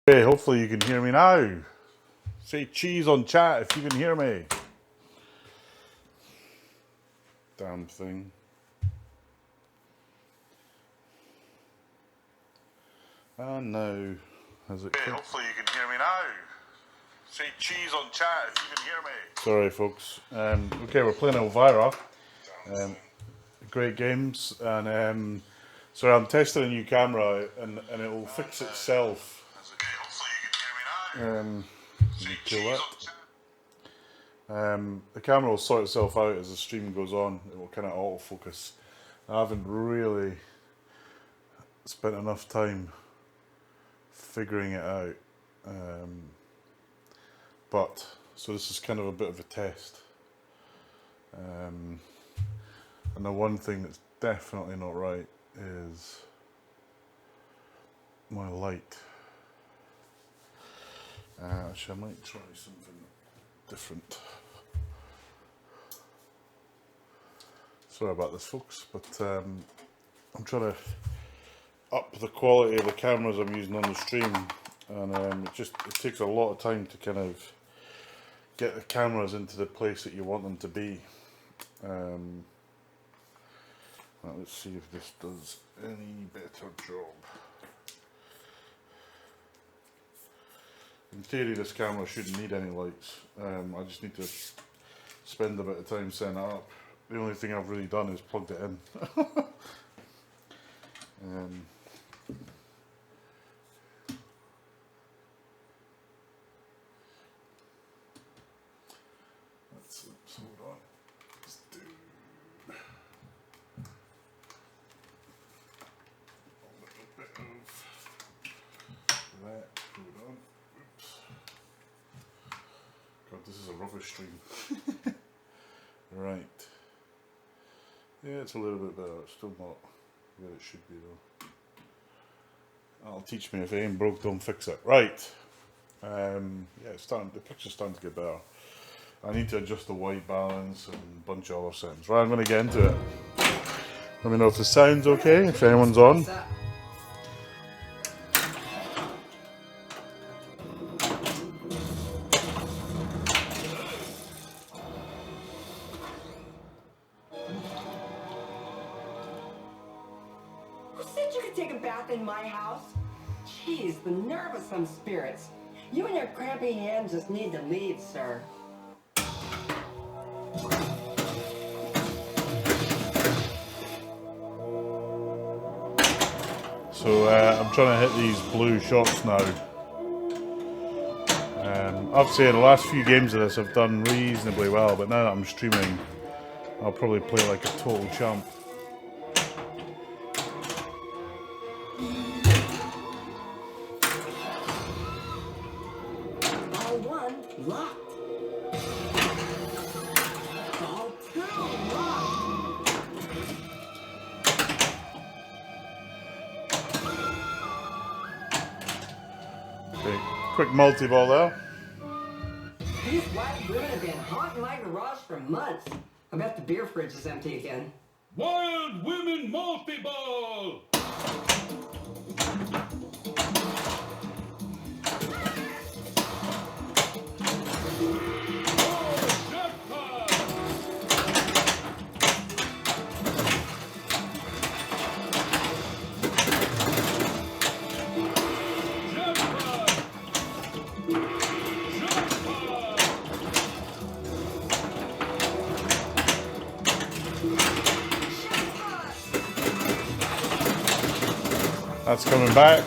Hey, hopefully you can hear me now. Say cheese on chat if you can hear me. Damn thing. And now, has it? Hey, hopefully you can hear me now. Say cheese on chat if you can hear me. Sorry, folks. Okay, we're playing Elvira. Great games, and sorry, I'm testing a new camera, and it will fix itself. Kill that. The camera will sort itself out as the stream goes on. It will kind of autofocus. I haven't really spent enough time figuring it out, but so this is kind of a bit of a test. And the one thing that's definitely not right is my light. Actually, I might try something different. Sorry about this, folks, but I'm trying to up the quality of the cameras I'm using on the stream, and it takes a lot of time to kind of get the cameras into the place that you want them to be. Let's see if this does any better job. In theory, this camera shouldn't need any lights. I just need to spend a bit of time setting it up. The only thing I've really done is plugged it in. Let's hold on. Let's do a little bit of that. Hold on. Oops. God, this is a rubbish stream. Right. Yeah, it's a little bit better. It's still not where it should be though. That'll teach me if it ain't broke, don't fix it. Right. Yeah, the picture's starting to get better. I need to adjust the white balance and a bunch of other settings. Right, I'm going to get into it. Let me know if the sound's okay, if anyone's on. In my house? Jeez, the nerve of some spirits. You and your crampy hands just need to leave, sir. So I'm trying to hit these blue shots now. Obviously in the last few games of this I've done reasonably well, but now that I'm streaming I'll probably play like a total champ. Locked. Ball 2 locked. Okay, quick multi-ball there. These white women have been haunting my garage for months. I bet the beer fridge is empty again. Wild Women Multi-Ball! That's coming back.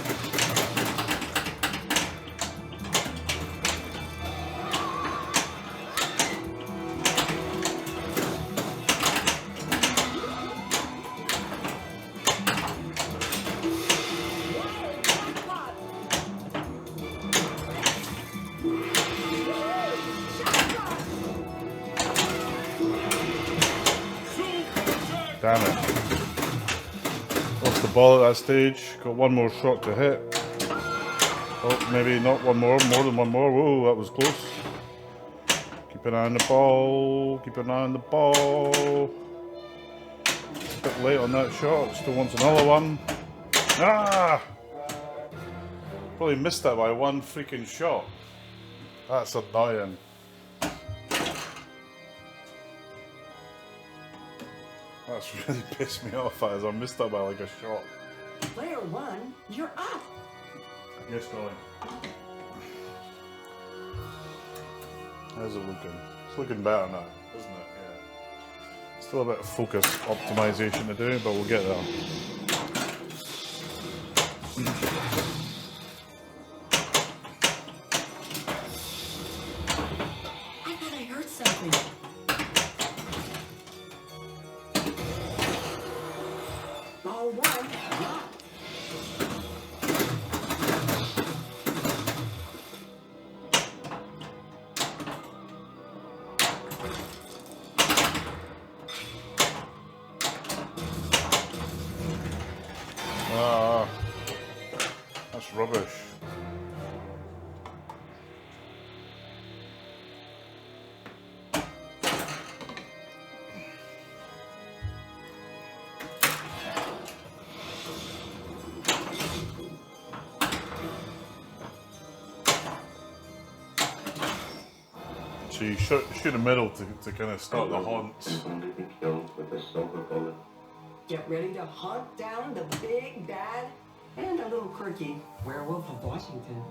Damn it. Lost the ball at that stage. Got one more shot to hit. Oh, maybe not one more than one more. Whoa, that was close. Keep an eye on the ball. Keep an eye on the ball. A bit late on that shot. Still wants another one. Ah! Probably missed that by one freaking shot. That's annoying. That's really pissed me off, as I missed that by like a shot. Player 1, you're up. Yes, darling. How's it looking? It's looking better now, isn't it? Yeah. Still a bit of focus optimization to do, but we'll get there. I thought I heard something. Ball 1, locked. Ah, that's rubbish. So you shoot in the middle to kind of start the haunts. Only be killed with a silver bullet. Get ready to hunt down the big bad and a little quirky werewolf of Washington.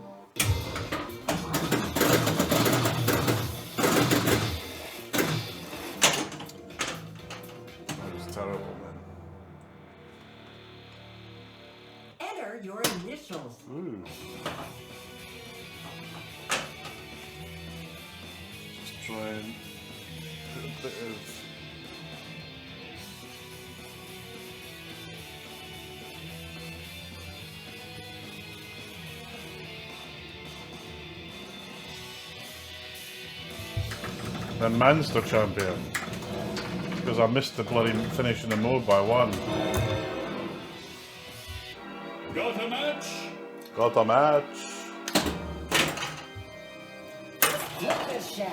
That was terrible, man. Enter your initials. Ooh. Just try and put a bit of. The Manchester champion, because I missed the bloody finishing the mode by one. Got a match? Got a match. Look at this shot.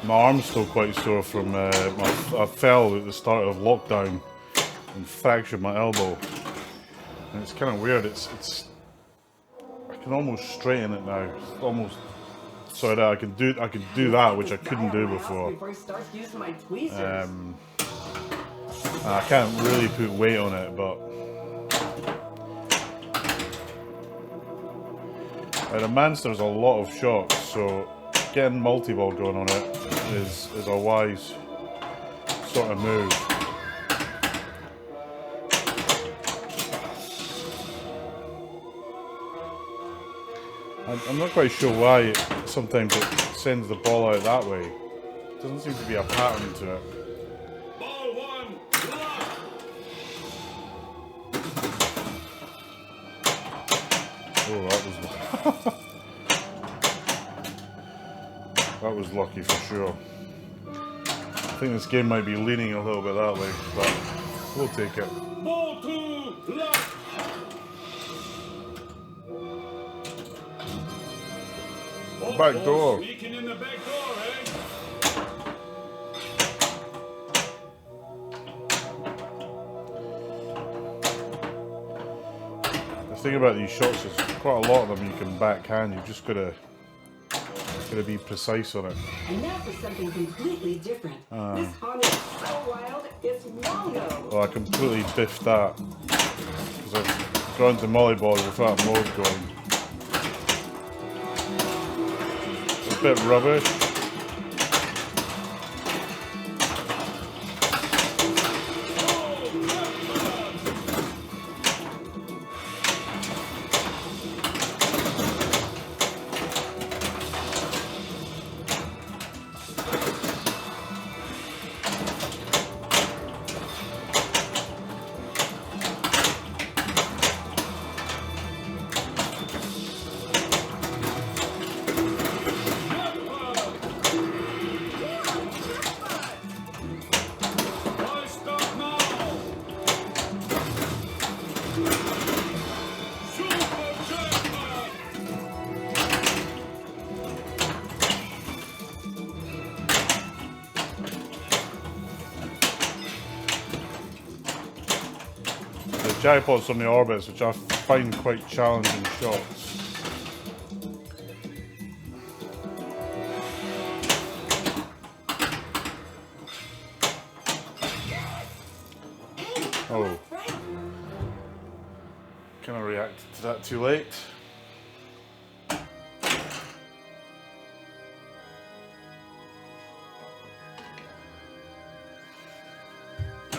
My arm's still quite sore from I fell at the start of lockdown and fractured my elbow, and it's kind of weird. It's I can almost straighten it now. It's almost so that I can do that, which I couldn't do before. Before he starts using my tweezers. And I can't really put weight on it, but the Manster's a lot of shots, so getting multi-ball going on it is a wise sort of move. I'm not quite sure why sometimes it sends the ball out that way. Doesn't seem to be a pattern to it. Ball 1, lock! Oh, that was lucky for sure. I think this game might be leaning a little bit that way, but we'll take it. Ball 2, lock! Back door. Sneaking in the back door, eh? The thing about these shots is quite a lot of them you can backhand. You've just gotta be precise on it. And now for something completely different. This haunt is so wild, it's Wongo. Well, I completely biffed that because I've gone to molly-ball without mode going. It's a bit rubbish. jackpots on the orbits, which I find quite challenging shots. Oh. Kind of reacted to that too late.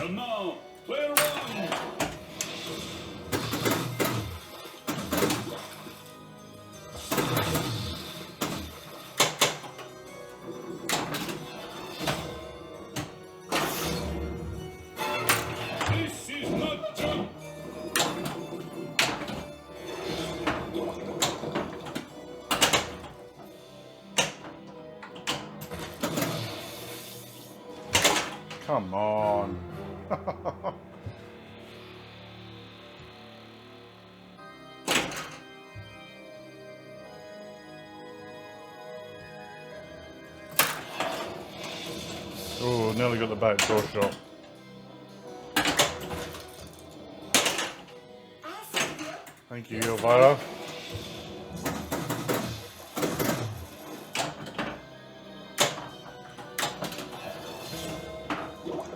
And now, clear run. This is not jump. Come on. Oh, nearly got the back door shot. Thank you, Elvira.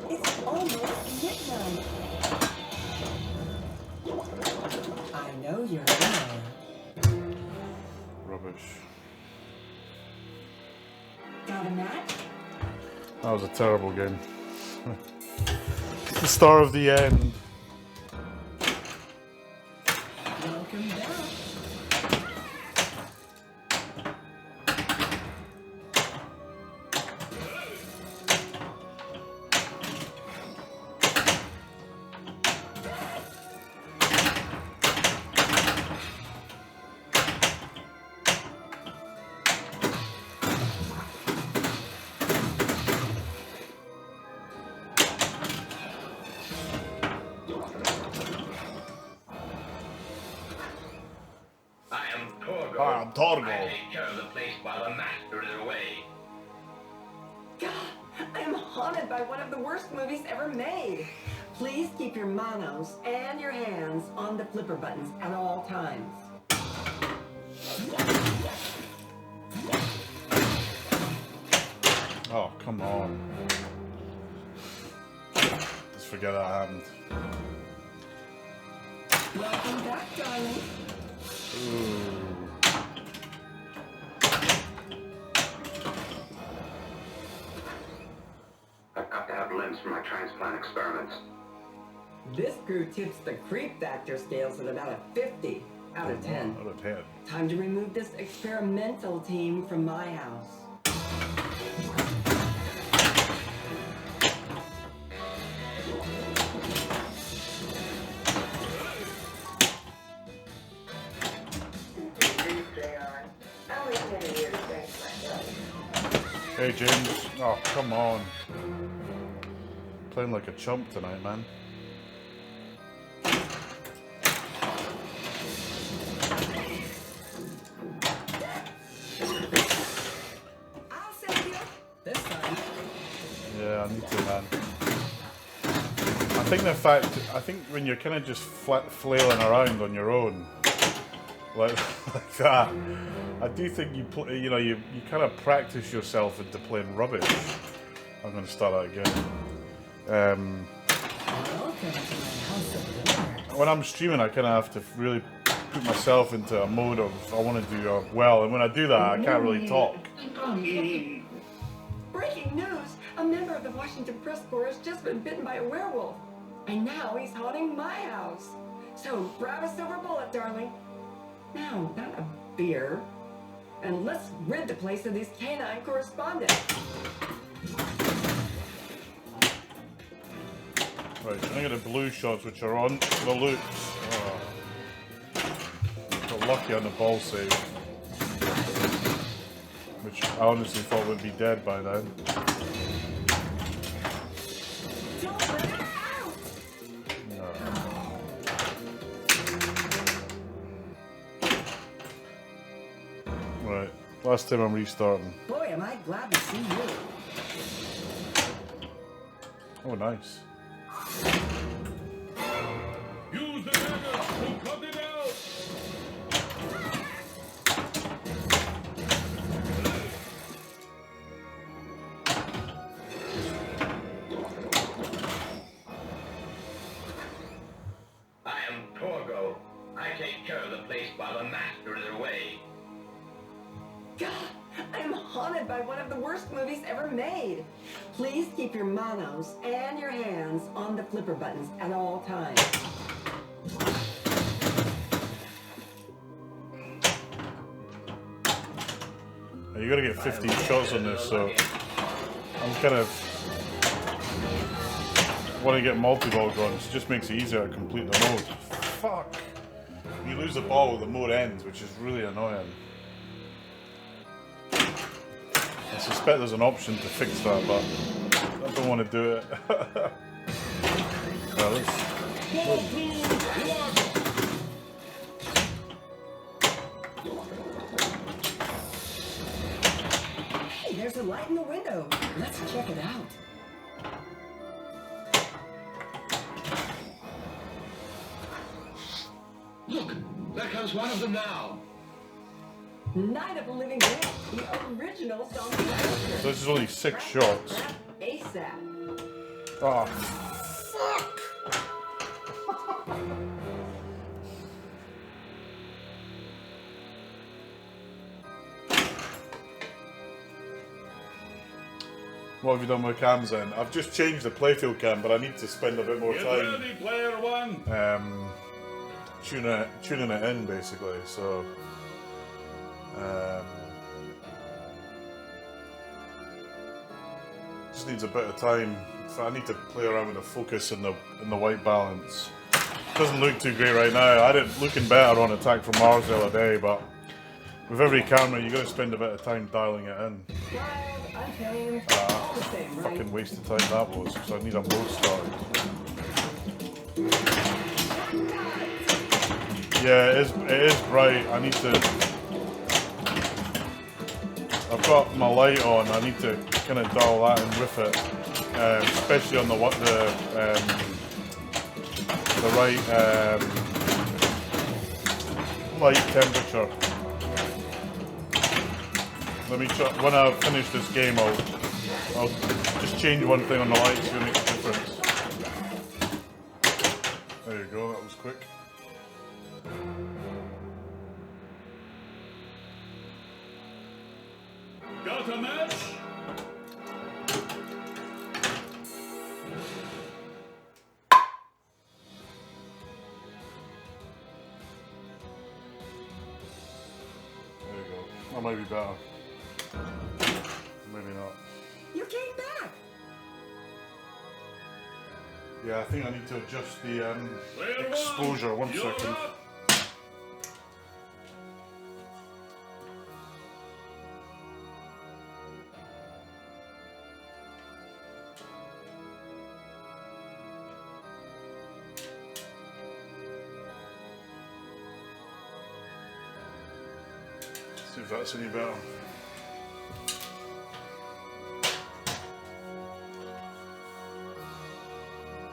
It's almost midnight. I know you're there. Rubbish. Got a match? That was a terrible game. The start of the end. Welcome back. I'm Torgo. I take care of the place while the master is away. God, I am haunted by one of the worst movies ever made. Please keep your manos and your hands on the flipper buttons at all times. Oh, come on. Just forget that happened. Welcome back, darling. Ooh. I've got to have limbs for my transplant experiments. This crew tips the creep factor scales at about a 50 out of 10. Out of 10. Time to remove this experimental team from my house. Hey, James. Oh, come on. Playing like a chump tonight, man. I'll save you this time. Yeah, I need to, man. I think when you're kind of just flailing around on your own, like that, I do think you kind of practice yourself into playing rubbish. I'm going to start that again. Welcome to my house of wonders. When I'm streaming, I kind of have to really put myself into a mode of I want to do well, and when I do that, I can't really talk. Breaking news! A member of the Washington Press Corps has just been bitten by a werewolf. And now he's haunting my house. So grab a silver bullet, darling. No, not a beer. And let's rid the place of these canine correspondents. Right, so I get the blue shots which are on the loops. Oh. Got lucky on the ball save. Which I honestly thought would be dead by then. Don't let it out! Right, last time I'm restarting. Boy, am I glad to see you. Oh, nice. Use Use the dagger to cut it out. I am Torgo. I take care of the place while the master is away. God, I'm haunted by one of the worst movies ever made. Please keep your manos and your hands on the flipper buttons at all times. You gotta get 15 shots on this, so I'm kind of want to get multi-ball going. So it just makes it easier to complete the mode. Fuck! You lose the ball, the mode ends, which is really annoying. I suspect there's an option to fix that, but I don't want to do it. Well, Hey, there's a light in the window. Let's check it out. Look, there comes one of them now. Night of the Living Dead, the original zombie poster. so this is only 6 shots. ASAP. Oh, fuck! What have you done with cams then? I've just changed the playfield cam, but I need to spend a bit more Get time ready, player one. tuning it in, basically. So just needs a bit of time. So I need to play around with the focus and the white balance. Doesn't look too great right now. I had it looking better on Attack from Mars the other day, but with every camera you got to spend a bit of time dialing it in. Wild, untamed, all the same, right? Fucking waste of time that was, so I need a mode started. Yeah, it is bright. I need to. I've got my light on. I need to kind of dial that and riff it, especially on the right light temperature. Let me try. When I finish this game, I'll just change one thing on the lights to make a difference. There you go. That was quick. Got a match? There you go. That might be better. Maybe not. You came back. Yeah, I think I need to adjust the Player exposure. one, 1 you're second. up. See if that's any better.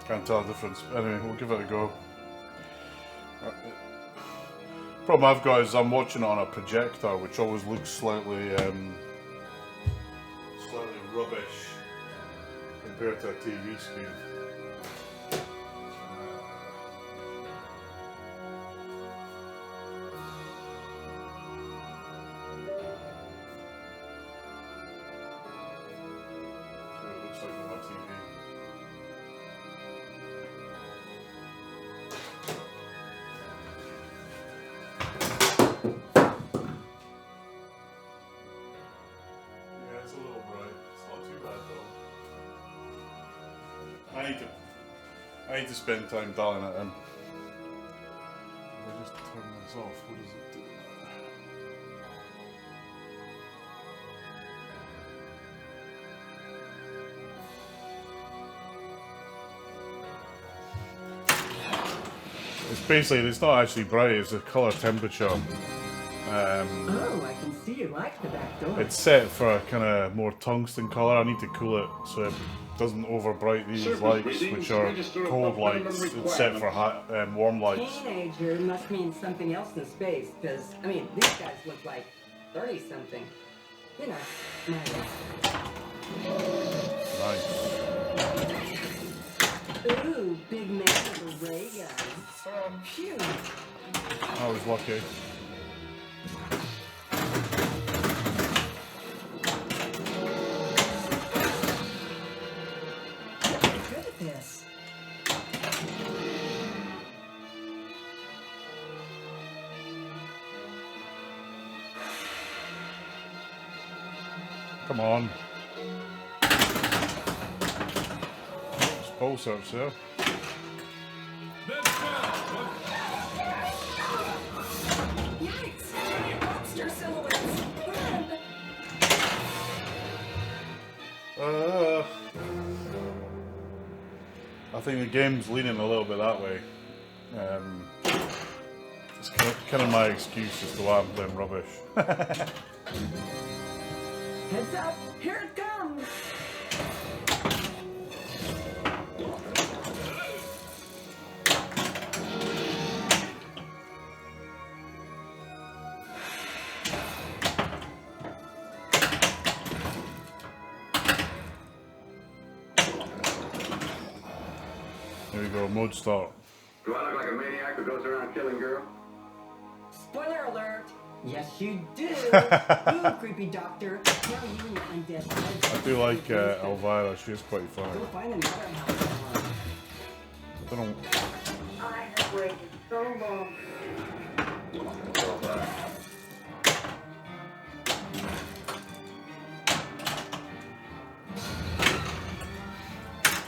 Can't tell the difference. Anyway, we'll give it a go. Problem I've got is I'm watching it on a projector, which always looks slightly rubbish compared to a TV screen. So it looks like on my TV. Yeah, it's a little bright. It's not too bad though. I need to spend time dialing it in. If I just turn this off, what does it do? It's basically, it's not actually bright, it's the colour temperature. Oh, I can see you like the back door. It's set for a kind of more tungsten colour. I need to cool it so doesn't overbright these lights, which are cold lights. It's set for warm lights. Teenager must mean something else in space, because, I mean, these guys look like 30-something. You know, my age. Nice. Ooh, big man with a ray gun. Phew. I was lucky. Good at this. Come on. Pulse ups there. Let's go. Yikes! Monster silhouettes! Run! I think the game's leaning a little bit that way. It's kind of my excuse as to why I'm playing rubbish. Heads up! Here it comes! There we go, mode start. Do I look like a maniac who goes around killing girls? Spoiler alert! Yes, you do! Ooh, creepy doctor. Now you and your undead friends. I do like Elvira, she is quite funny. Go find another house. I don't know. I have waited so long.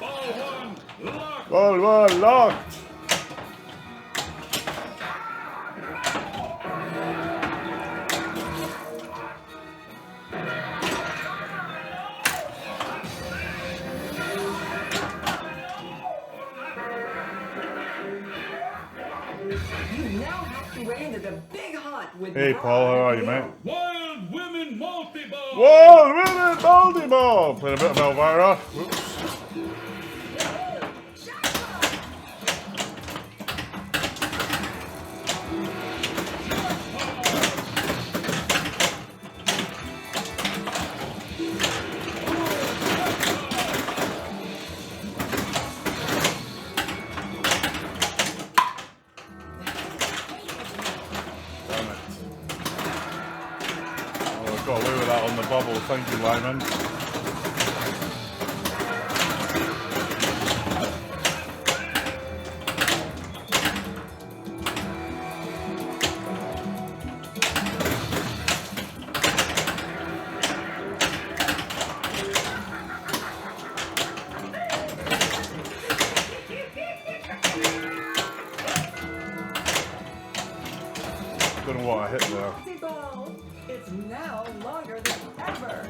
Ball one, locked. Ball one locked! You now have to weigh into the big hunt with Hey Paul, how are you, mate? Wild women multi-ball. Whoa, really, Baltimore! Playing a bit of Elvira. Whoops. Damn it. Oh, I got away with that on the bubble, thank you, Lyman. Don't know what I hit there. Multi-ball. It's now longer than ever.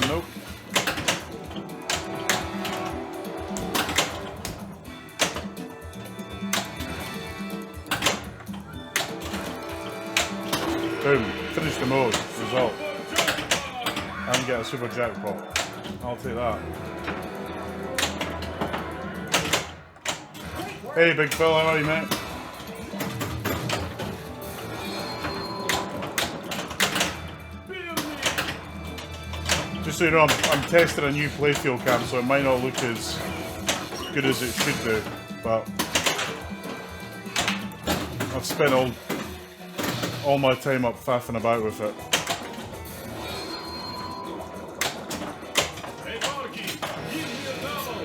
Nope. Boom. Finish the mode. Result. And get a super jackpot. I'll take that. Hey, big fella, how are you, mate? Just so you know, I'm testing a new playfield cam, so it might not look as good as it should do, but I've spent all my time up faffing about with it. Hey, Barky, give me a double.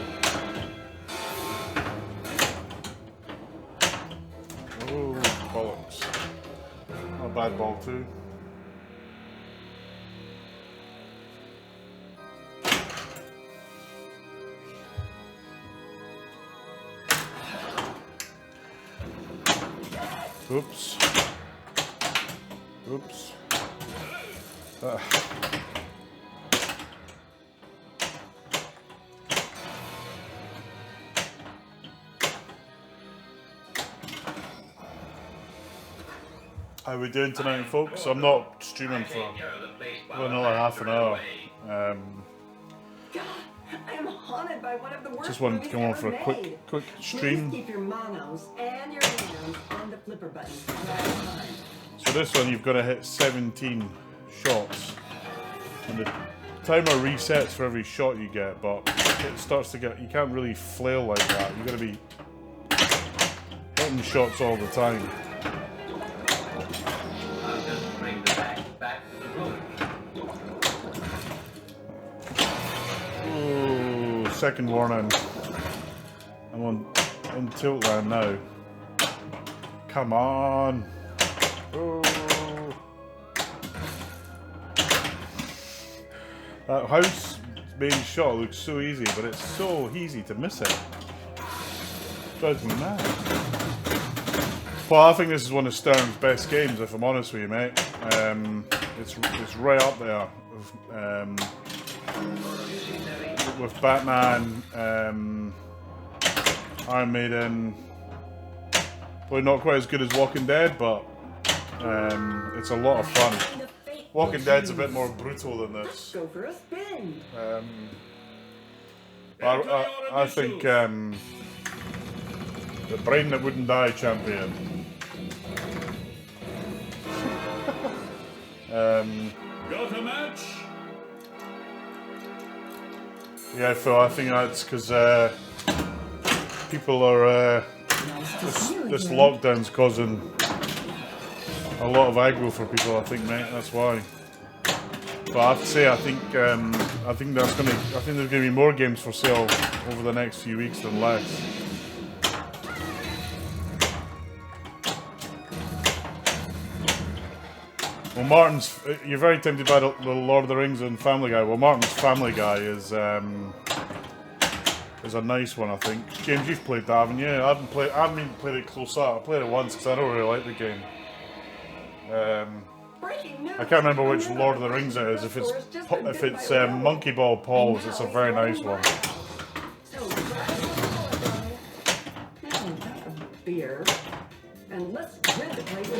Oh, bollocks. Not a bad ball too. Oops. Oops. How we doing tonight, folks? I'm not streaming for another half an hour. God, I am haunted by one of the worst Just wanted to come on for a quick Please stream. keep your monos and your hands on the flipper button at all times. So this one, you've got to hit 17 shots, and the timer resets for every shot you get. But it starts to get, you can't really flail like that. You've got to be hitting shots all the time. I'll just bring the back to the room. Oh, second warning. I'm on in tilt land now. Come on. Oh. That house main shot looks so easy, but it's so easy to miss it. Drives me mad. Well, I think this is one of Stern's best games, if I'm honest with you, mate. It's right up there with Batman, Iron Maiden. Probably not quite as good as Walking Dead, but it's a lot of fun. Walking Dead's a bit more brutal than this. Go for a spin. I think the brain that wouldn't die champion. Got a match? Yeah, Phil, I think that's because people are. This lockdown's causing a lot of aggro for people, I think, mate. That's why. But I have to say, I think there's gonna be more games for sale over the next few weeks than less. Well, Martin's. You're very tempted by the Lord of the Rings and Family Guy. Well, Martin's Family Guy is a nice one, I think. James, you've played that, haven't you? I haven't played it close up. I played it once because I don't really like the game. I can't remember which Lord of the Rings it is. If it's Monkey Ball Paul's, it's a very nice one. Now, have a beer, and let's rid the place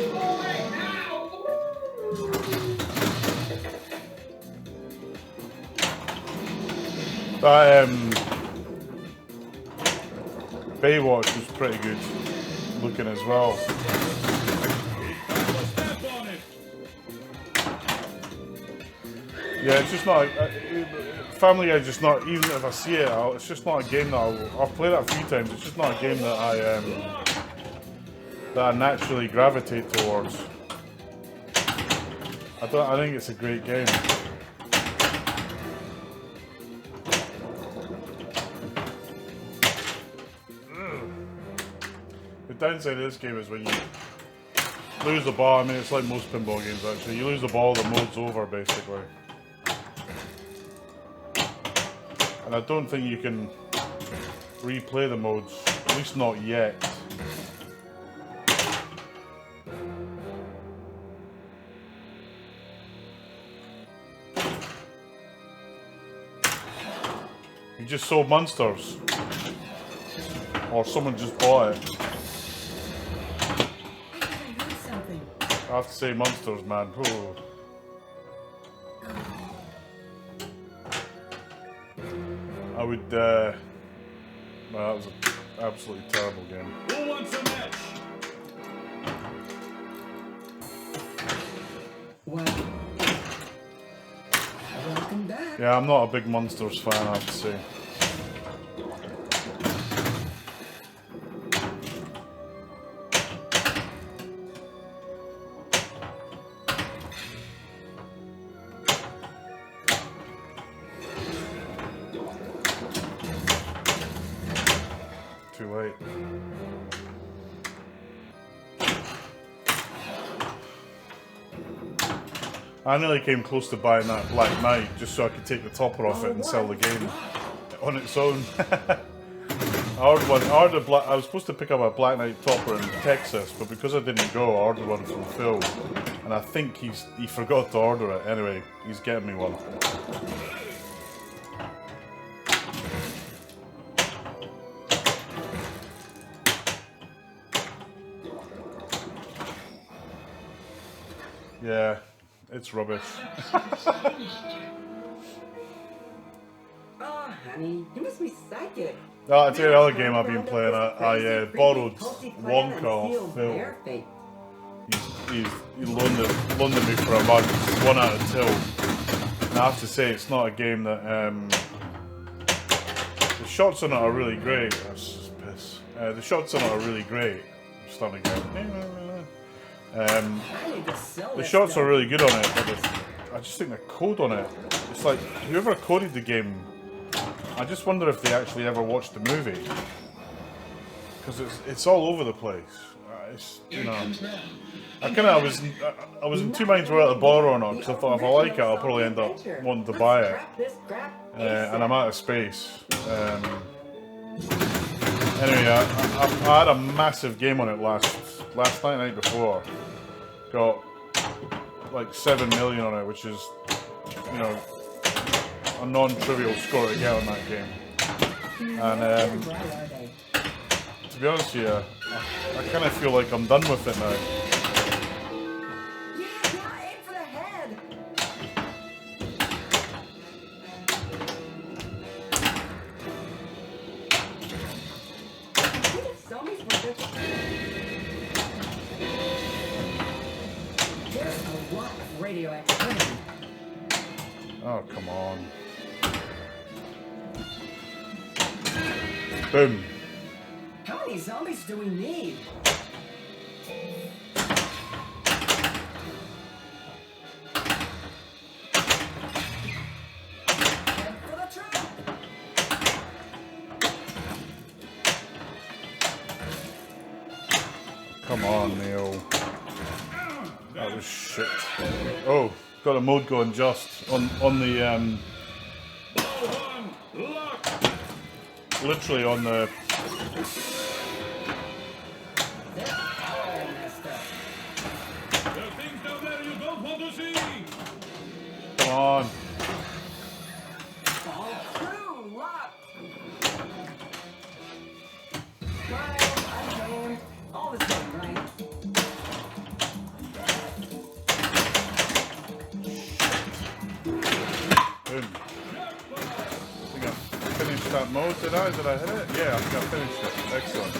That Baywatch was pretty good looking as well. Yeah, it's just not. Family Guy, just not. Even if I see it, it's just not a game that I've played it a few times. It's just not a game that I naturally gravitate towards. I think it's a great game. The downside of this game is when you lose the ball. I mean, it's like most pinball games actually. You lose the ball, the mode's over basically. And I don't think you can replay the modes, at least not yet. You just sold Monsters. Or someone just bought it. I have to say Monsters, man. Oh. I would, well, that was an absolutely terrible game. Who wants a match? welcome back. Yeah, I'm not a big Monsters fan, I have to say. Too late. I nearly came close to buying that Black Knight just so I could take the topper off it and sell the game on its own. I was supposed to pick up a Black Knight topper in Texas, but because I didn't go, I ordered one from Phil, and I think he forgot to order it. Anyway, he's getting me one. It's rubbish. Oh, honey, you must be psychic. No, I'll tell you the other game I've been playing. I borrowed Wonka off Phil. He loaned me for a month, 1 out of 2. And I have to say, it's not a game that the shots on it are really great. That's just piss. The shots on it are really great. I'm starting to get. The shots are really good on it, but I just think the code on it. It's like whoever coded the game. I just wonder if they actually ever watched the movie, because it's all over the place. It's, you know, I was in two minds whether to borrow or not, because I thought if I like it, I'll probably end up wanting to buy it, and I'm out of space. Anyway, I had a massive game on it last night before. Got like 7 million on it, which is, you know, a non-trivial score to get on that game. And to be honest with you, I kind of feel like I'm done with it now. Yeah, aim for the head. Zombies were just... There's a lot of radioactivity. Oh, come on. Boom. How many zombies do we need? Head for the trap. Come on, Neil. That was shit. Oh, got a mode going just on the literally on the. They're all messed up. There are things down there you don't want to see. Come on. All crew locked. Miles, unknown, all the same, right? Boom. I think I finished that mode, did I? Did I hit it? Yeah, I think I finished it. Excellent.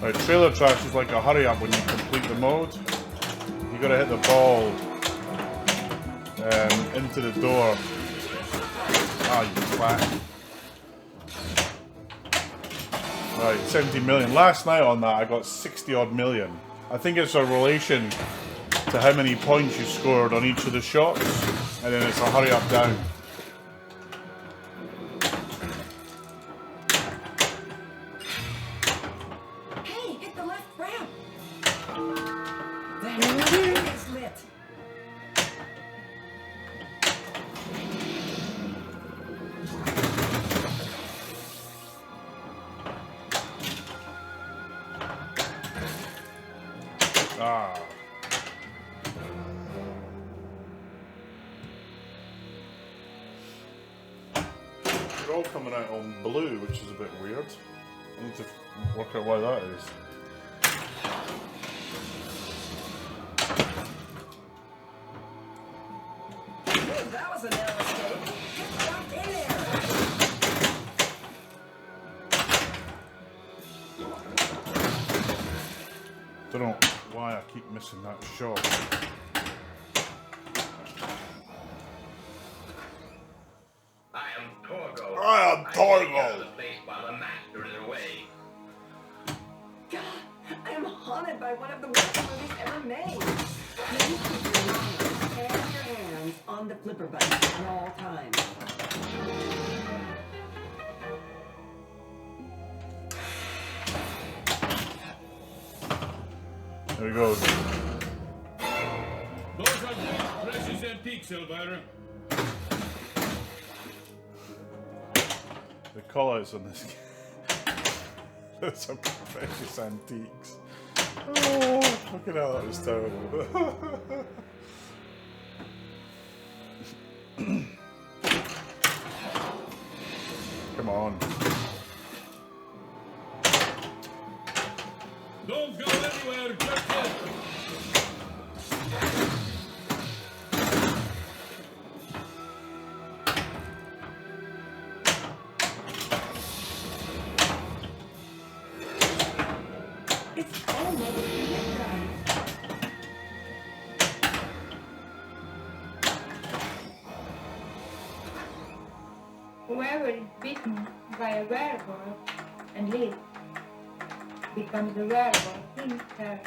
Right, trailer trash is like a hurry up when you complete the mode. You gotta hit the ball into the door. Ah, you twat. Right, 70 million. Last night on that, I got 60 odd million. I think it's a relation to how many points you scored on each of the shots, and then it's a hurry up down. Hey, hit the left ramp. The head is lit. Ah. They're all coming out on blue, which is a bit weird. I need to work out why that is. Hey, that was a narrow escape. Get locked in there. Don't know why I keep missing that shot. I am Torgo. I am I take care Torgo. of the place while the master is away. God, I am haunted by one of the worst movies ever made. Please keep your eyes and your hands on the flipper button at all times. There we go. Those are great, precious antiques, Elvira. The callouts on this game. Those are precious antiques. Oh, look at that was terrible. Come on. Don't go anywhere just yet. It's almost midnight. Whoever is bitten by a werewolf and lives becomes a werewolf himself.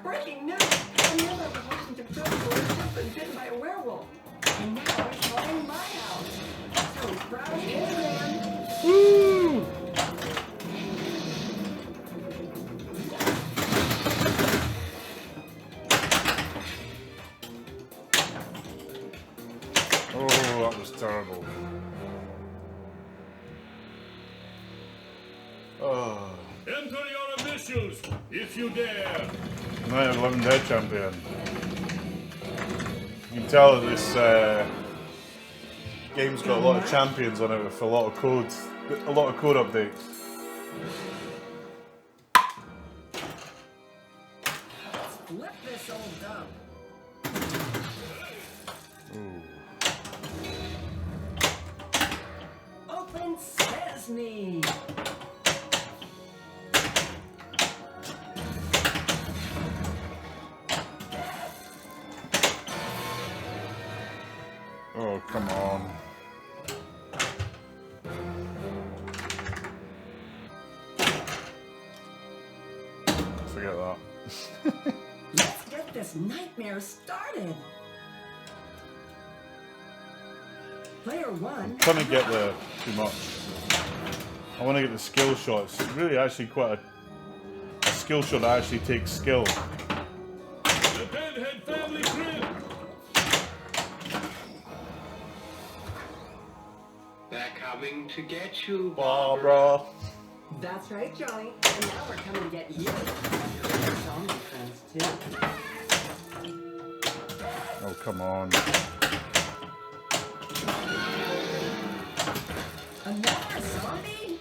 Breaking news! A member of the Washington Press Corps has just been bitten by a werewolf. And now he's haunting my house. So proud of him, man. Woo! Oh, that was terrible. Oh. Enter your initials, if you dare. Night of 11 Dead champion. You can tell that this game's got a lot of champions on it with a lot of codes, a lot of code updates. Flip this old dump. Open sesame. Oh, come on. Forget that. Let's get this nightmare started. Player one. Trying to get the too much. I want to get the skill shots. It's really actually quite a skill shot that actually takes skill. The Deadhead family crib. They're coming to get you, Barbara. That's right, Johnny. And now we're coming to get you. Your zombie friends, too. Oh, come on. Another zombie?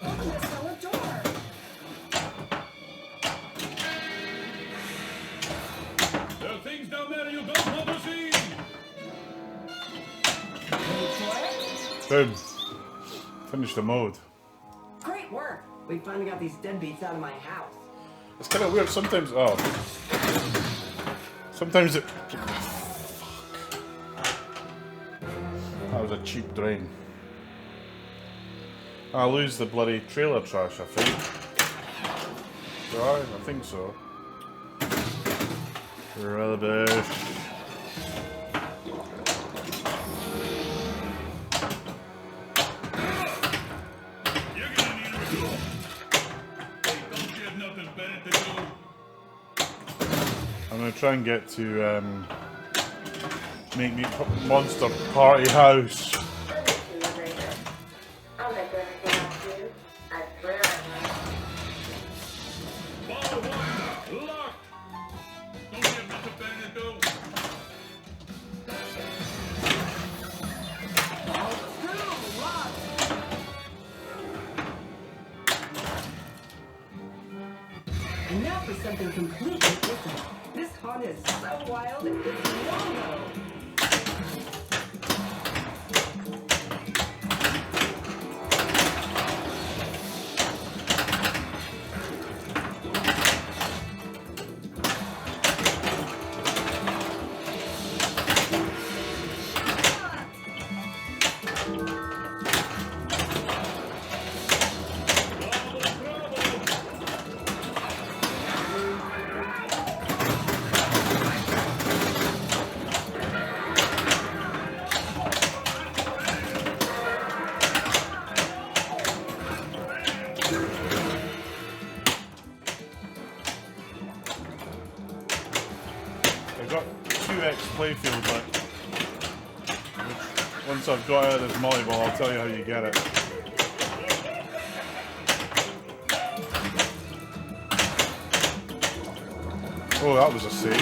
Open the cellar door. There are things down there you don't want to see. Boom. Finish the mode. Great work. We finally got these deadbeats out of my house. It's kind of weird. Sometimes, oh. Sometimes it... That was a cheap drain. I lose the bloody trailer trash, I think. Right, I think so. Rubbish. You're gonna need a retool. Hey, don't you have nothing better to do? I'm gonna try and get to make me monster party house. I'll make everything up to you. I swear I Ball one, locked. Don't you have nothing better to do? Ball two, locked. And now for something completely different. This haunt is so wild, it's Longo. got 2x playfield, but once I've got out of this molly ball, I'll tell you how you get it. Oh, that was a save.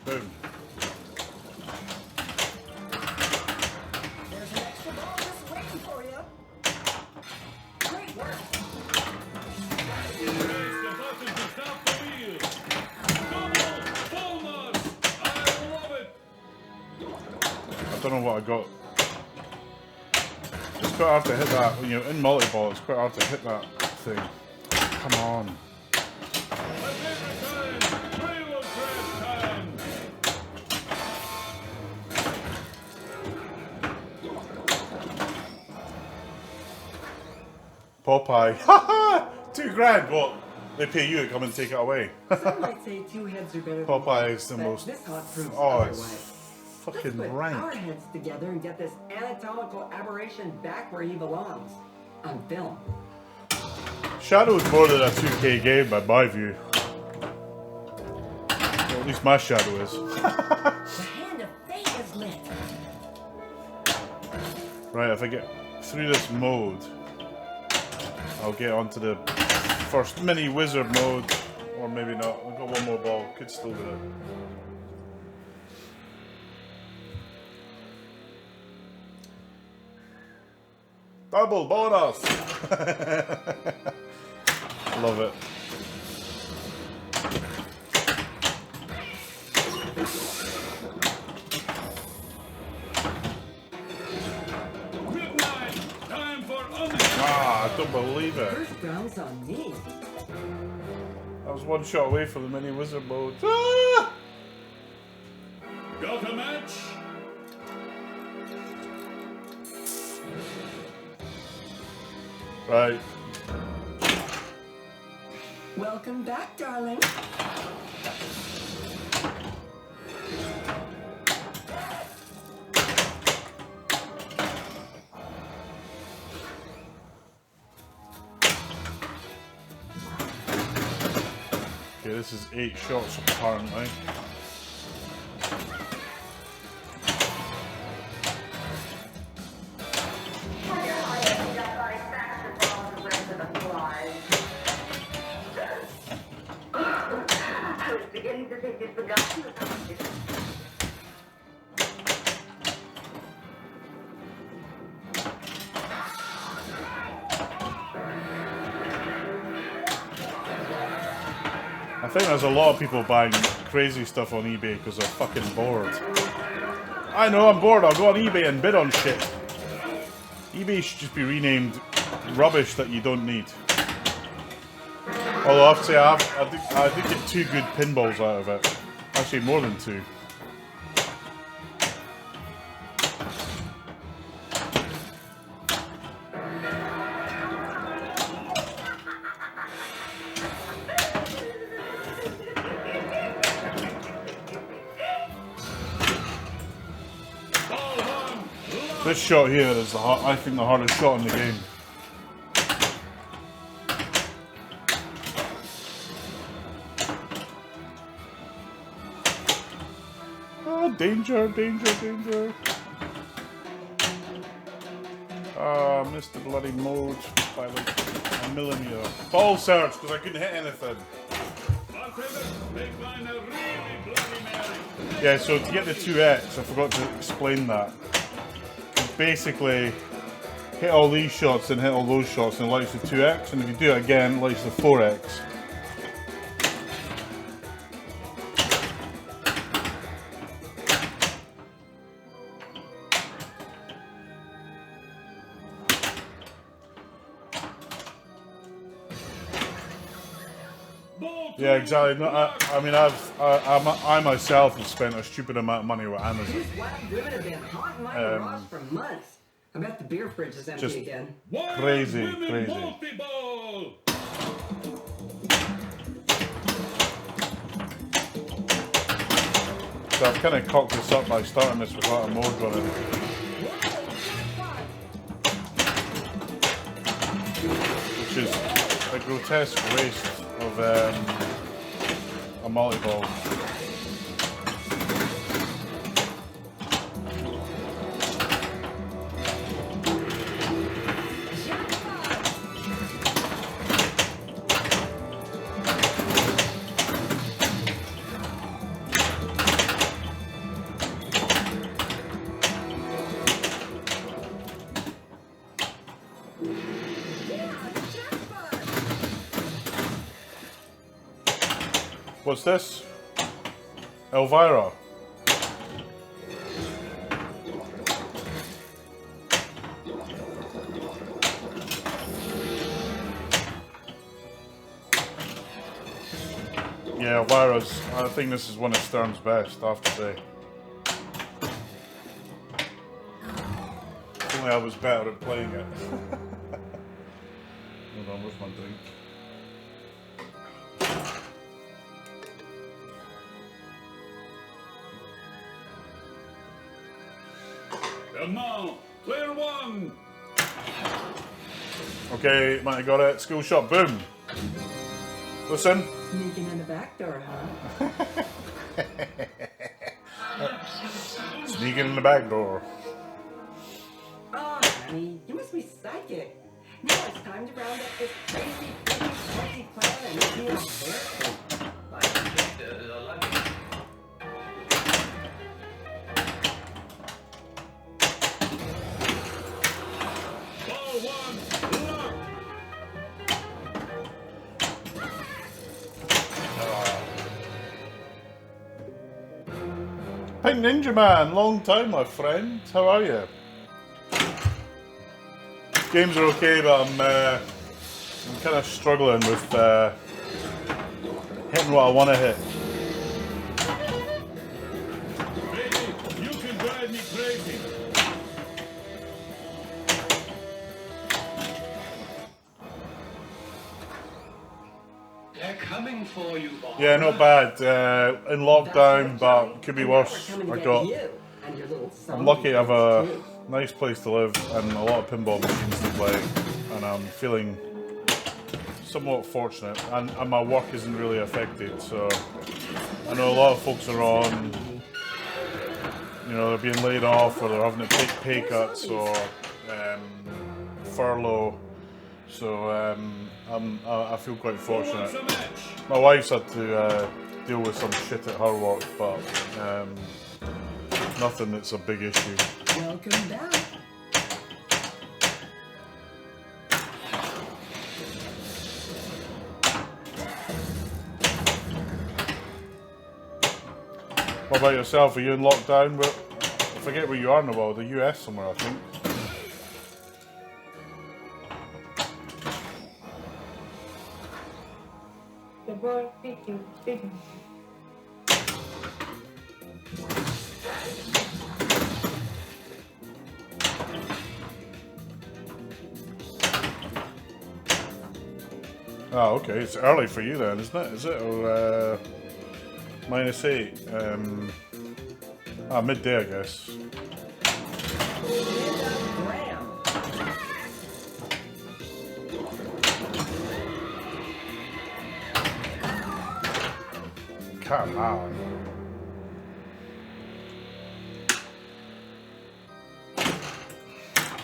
Boom. There's an extra ball just waiting for you. Great work. Press the button to stop the wheel. Double bonus. I love it. I don't know what I got. It's quite hard to hit that when you're in multi-ball. It's quite hard to hit that thing. Come on. Popeye. Haha! $2,000. What? They pay you to come and take it away. Some might say two heads are better than Popeye one, is the but most. This hot proves Oh, it's otherwise. fucking Let's put our rank. heads together and get this anatomical aberration back where he belongs. On film. Shadow's more than a 2K game by my view. Well, at least my Shadow is. The hand of fate is lit. Right, if I get through this mode, I'll get onto the first mini wizard mode. Or maybe not. I've got one more ball. Could still do it. Double bonus! Love it. Midnight. Time for Ah, I don't believe it. First round's on me. I was one shot away from the mini wizard mode. Ah! Got a match? Right. Welcome back, darling. Okay, this is 8 shots apparently. I think there's a lot of people buying crazy stuff on eBay because they're fucking bored. I know, I'm bored. I'll go on eBay and bid on shit. eBay should just be renamed rubbish that you don't need. Although I have to say, I did get 2 good pinballs out of it. Actually, more than 2. This shot here is I think the hardest shot in the game. Ah, danger, danger, danger. Ah, missed the bloody mode by like a millimeter. Ball search because I couldn't hit anything. Yeah, so to get the 2x, I forgot to explain that. Basically, hit all these shots and hit all those shots and it likes the 2x, and if you do it again, it likes the 4x. Yeah, exactly. No, I mean, I myself have spent a stupid amount of money with Amazon. These wild women have been haunting my garage for months. I bet the beer fridge is empty Just again. crazy, crazy. Multi-ball. So I've kind of cocked this up by starting this without a mode running. Which is a grotesque waste of a multi-ball. What's this? Elvira. Yeah, Elvira's. I think this is one of Stern's best, I have to say. If only I was better at playing it. Hold on, where's my drink? And now, player one. Okay, might have got it. School shot, boom. Listen. Sneaking in the back door, huh? Sneaking in the back door. Oh, honey, you must be psychic. Now it's time to round up this crazy, big, fancy plan and make me a fair. Ball one, lock. Pink Ninja Man, long time, my friend. How are you? Games are okay, but I'm kind of struggling with hitting what I want to hit. Baby, you can drive me crazy. They're coming for you, boy. Yeah, not bad. In lockdown, but could be worse. I'm lucky to have a nice place to live and a lot of pinball machines to play, and I'm feeling somewhat fortunate. And my work isn't really affected, so I know a lot of folks are on, you know, they're being laid off or they're having to take pay cuts or furlough. So I feel quite fortunate. My wife's had to deal with some shit at her work, but nothing that's a big issue. Welcome back. What about yourself? Are you in lockdown? I forget where you are in the world. The US somewhere, I think. The ball fit you, didn't. Oh, okay. It's early for you then, isn't it? Is it? Or -8. Midday, I guess. Graham. Come on.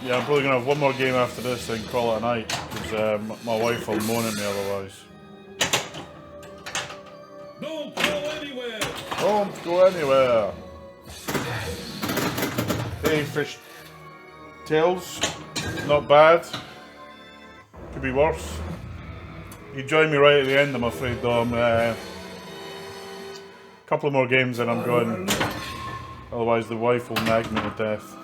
Yeah, I'm probably gonna have one more game after this, then call it a night, because my wife will moan at me otherwise. Don't go anywhere. Don't go anywhere. Hey, fish tails, not bad. Could be worse. You join me right at the end, I'm afraid, though. I'm couple of more games and I'm going. Otherwise, the wife will nag me to death.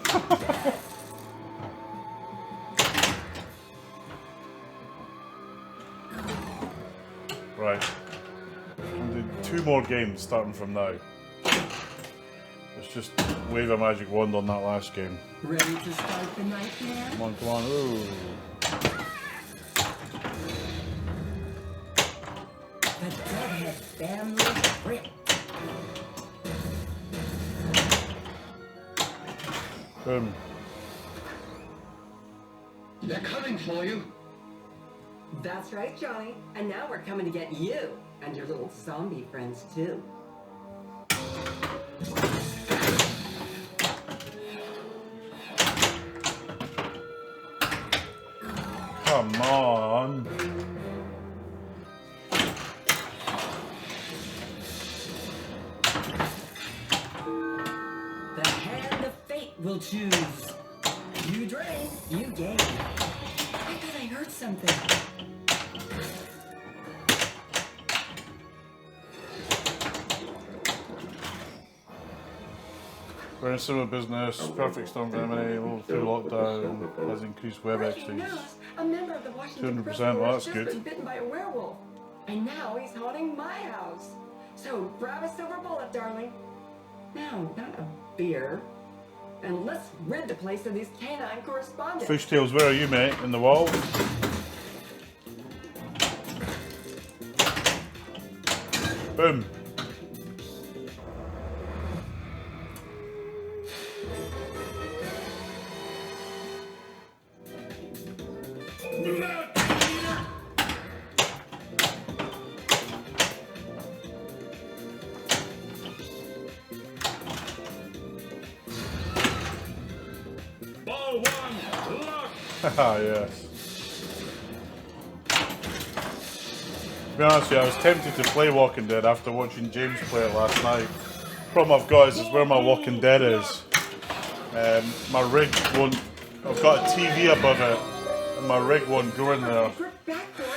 Right. I'm doing 2 more games starting from now. Let's just wave a magic wand on that last game. Ready to start the nightmare? Come on, come on. Ooh. The Deadhead family trip. Boom. They're coming for you. That's right, Johnny. And now we're coming to get you and your little zombie friends, too. Come on. The hand of fate will choose. You drain, you gain. I thought I heard something. We're in similar business. Perfect storm for M&A. Level 2 lockdown has increased web Breaking access. news, a member of the Washington 200%, Press well, Corps that's has good. just been bitten by a werewolf. And now he's haunting my house. So grab a silver bullet, darling. No, not a beer. And let's rid the place of these canine correspondents. Fishtails, where are you, mate? In the wall? Boom. Ball one, lock. Haha, yes. To be honest with you, I was tempted to play Walking Dead after watching James play it last night. Problem I've got is where my Walking Dead is. My rig won't. I've got a TV above it, and my rig won't go in there.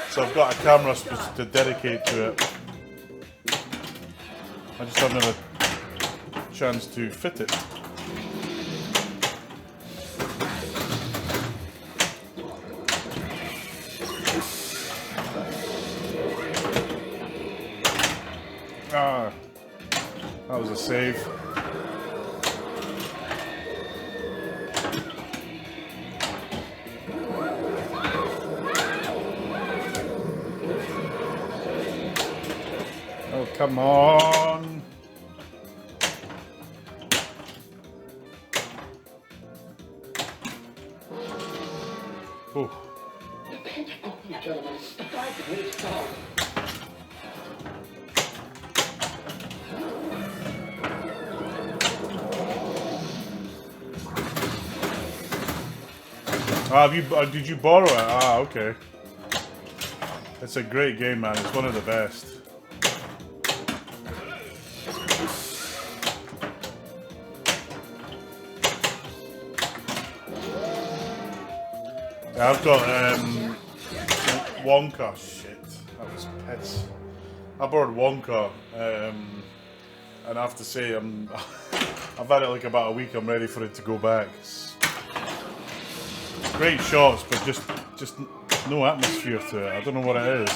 So I've got a camera to dedicate to it. I just haven't had a chance to fit it. Ah, that was a save. Oh, come on. Oh. Gentlemen, the fight is solved. Did you borrow it? Ah, okay. It's a great game, man. It's one of the best. Yeah, I've got Wonka. Shit, that was pits. I borrowed Wonka, and I have to say, I've had it like about a week. I'm ready for it to go back. Great shots, but just no atmosphere to it. I don't know what it is.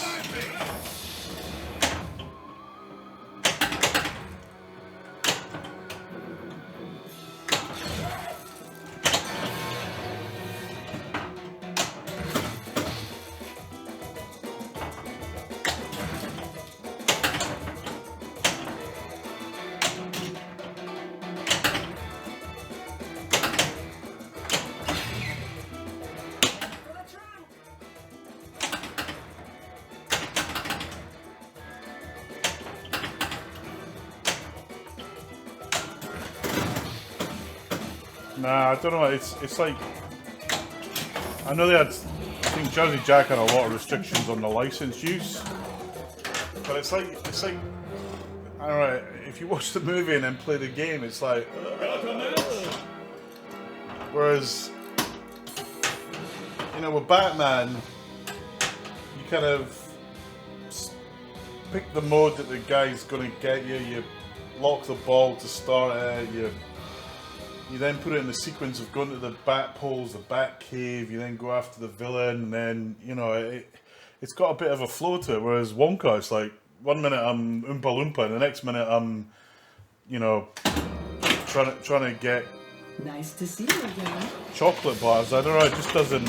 Nah, I don't know. It's like, I know they had. I think Jersey Jack had a lot of restrictions on the license use, but it's like I don't know. If you watch the movie and then play the game, it's like. Whereas, you know, with Batman, you kind of pick the mode that the guy's going to get you. You lock the ball to start it. You then put it in the sequence of going to the bat poles, the bat cave, you then go after the villain, and then, you know, it's got a bit of a flow to it, whereas Wonka, it's like, 1 minute I'm Oompa Loompa, and the next minute I'm, you know, trying to get... Nice to see you again. Chocolate bars, I don't know, it just doesn't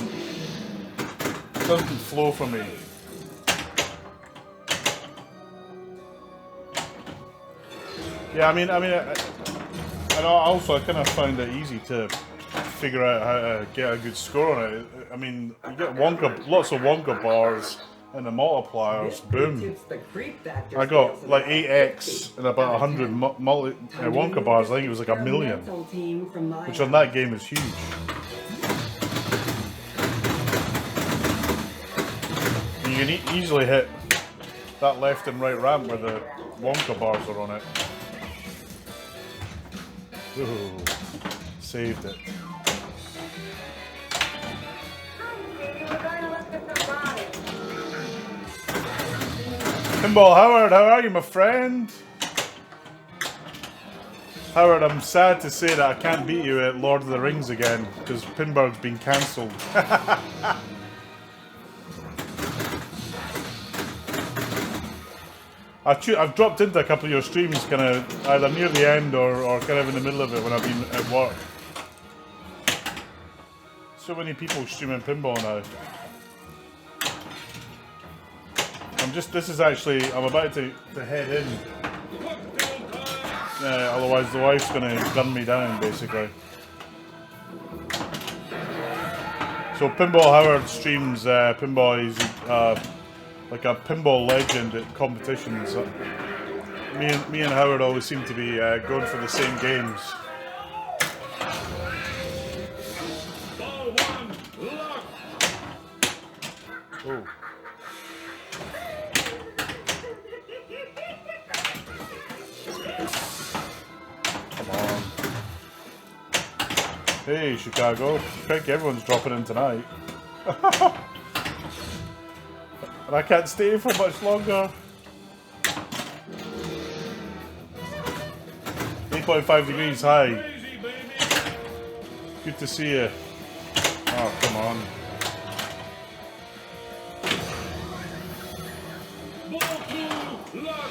flow for me. Yeah, I mean, and also I kind of found it easy to figure out how to get a good score on it. I mean, you get lots of Wonka bars and the multipliers. Boom! I got like 8x and about 100 Wonka bars. I think it was like 1 million, which on that game is huge. And you can easily hit that left and right ramp where the Wonka bars are on it. Ooh, saved it. Pinball Howard, how are you, my friend? Howard, I'm sad to say that I can't beat you at Lord of the Rings again because Pinburg's been cancelled. I've dropped into a couple of your streams kind of either near the end or kind of in the middle of it when I've been at work. So many people streaming pinball now. I'm about to head in. Otherwise the wife's gonna gun me down basically. So Pinball Howard streams pinball. He's like a pinball legend at competitions. Me and Howard always seem to be going for the same games. Ball one, lock. Oh. Come on. Hey, Chicago. I think everyone's dropping in tonight. And I can't stay for much longer. 8.5 degrees high. Crazy, baby. Good to see you. Oh, come on. Ball two, lock.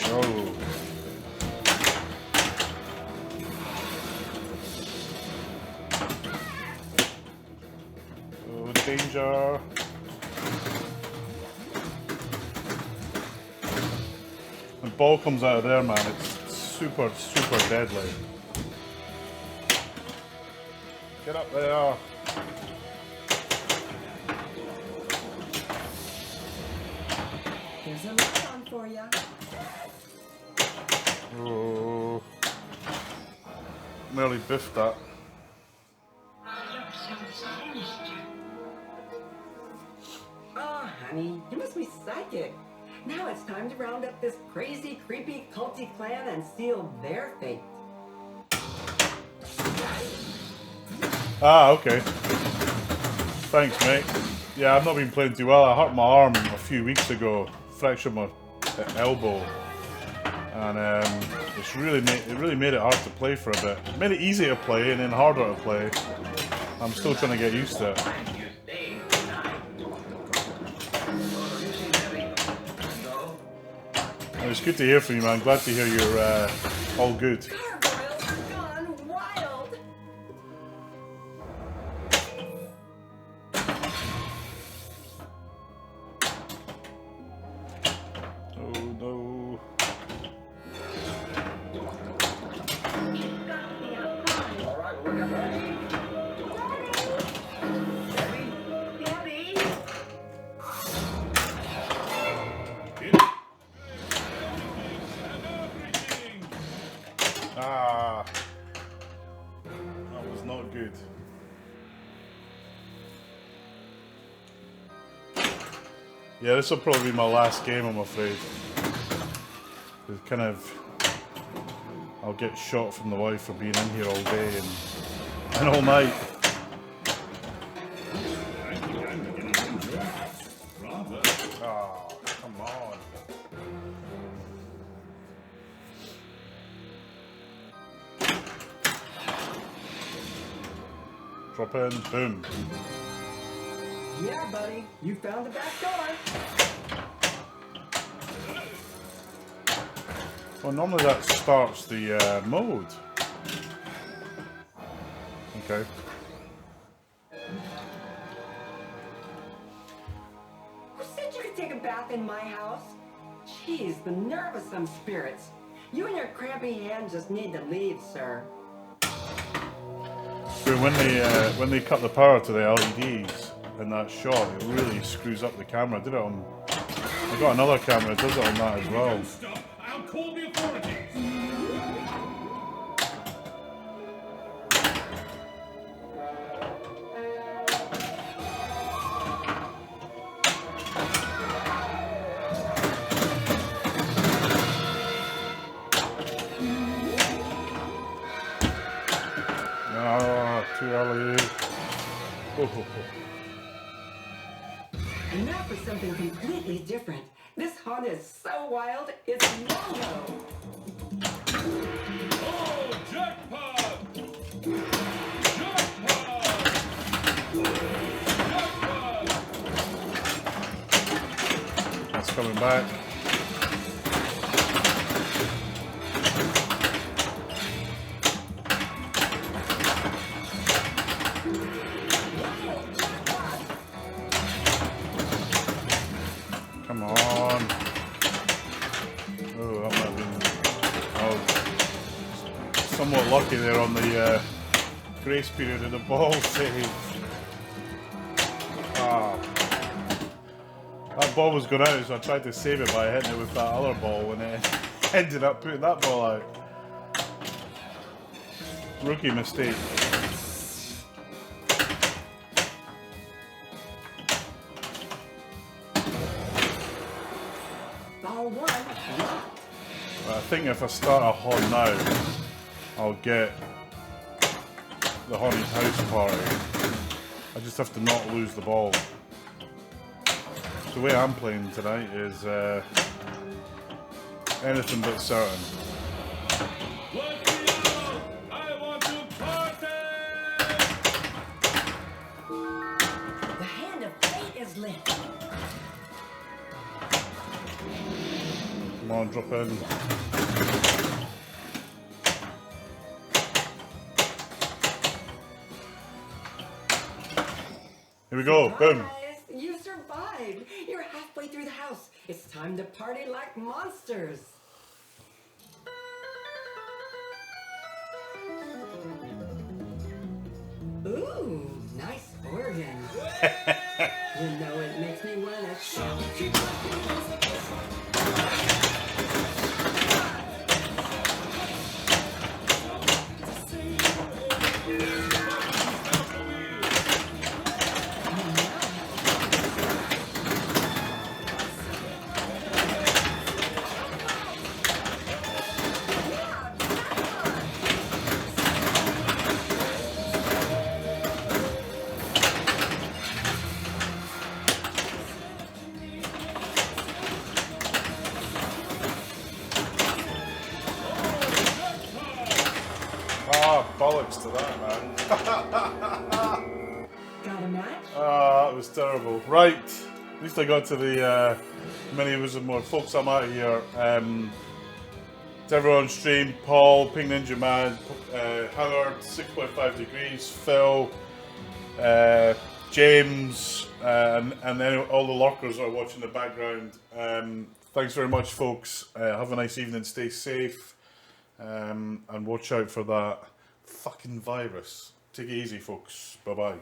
Oh. Oh, danger. When ball comes out of there, man, it's super, super deadly. Get up there. Here's a microphone for you. Oh. Nearly biffed that. Oh, honey, you must be psychic. Now it's time to round up this crazy, creepy, culty clan and seal their fate. Ah, okay. Thanks, mate. Yeah, I've not been playing too well. I hurt my arm a few weeks ago, fractured my elbow, and it really made it hard to play for a bit. It made it easy to play and then harder to play. I'm still trying to get used to it. It's good to hear from you, man. Glad to hear you're all good. Gargoyles gone wild. Oh no. All right, we're ready. Ah, that was not good. Yeah, this will probably be my last game, I'm afraid. It's kind of, I'll get shot from the wife for being in here all day and all night. Oh, come on. Drop in, boom. Yeah, buddy, you found the back door. Well, normally that starts the mode. Okay. haunting my house? Jeez, the nerve of some spirits. You and your crampy hand just need to leave, sir. When they cut the power to the LEDs in that shot, it really screws up the camera. I did it on. I got another camera that does it on that as well. Don't stop. I'll call the authorities. Too early. Oh. And now for something completely different. This haunt is so wild, it's yellow. Oh, jackpot! Jackpot! Jackpot! That's coming back. Come on. Oh, that might have been. Oh, somewhat lucky there on the grace period of the ball save. Ah. That ball was going out, so I tried to save it by hitting it with that other ball, and it ended up putting that ball out. Rookie mistake. Ball one, locked. I think if I start a haunt now, I'll get the haunted house party. I just have to not lose the ball. The way I'm playing tonight is anything but certain. Let me out! I want to party! The hand of fate is lit. Come on, drop in. Here we go, boom. Guys, you survived. You're halfway through the house. It's time to party like monsters. Ooh, nice organ. You know it makes me wanna shout. Ah, bollocks to that, man. Got a match? Ah, that was terrible. Right, at least I got to the many was more. Folks, I'm out of here. To everyone on stream, Paul, Pink Ninja Man, Howard, 6.5 Degrees, Phil, James, and then all the lurkers are watching the background. Thanks very much, folks. Have a nice evening, stay safe, and watch out for that fucking virus. Take it easy, folks. Bye-bye.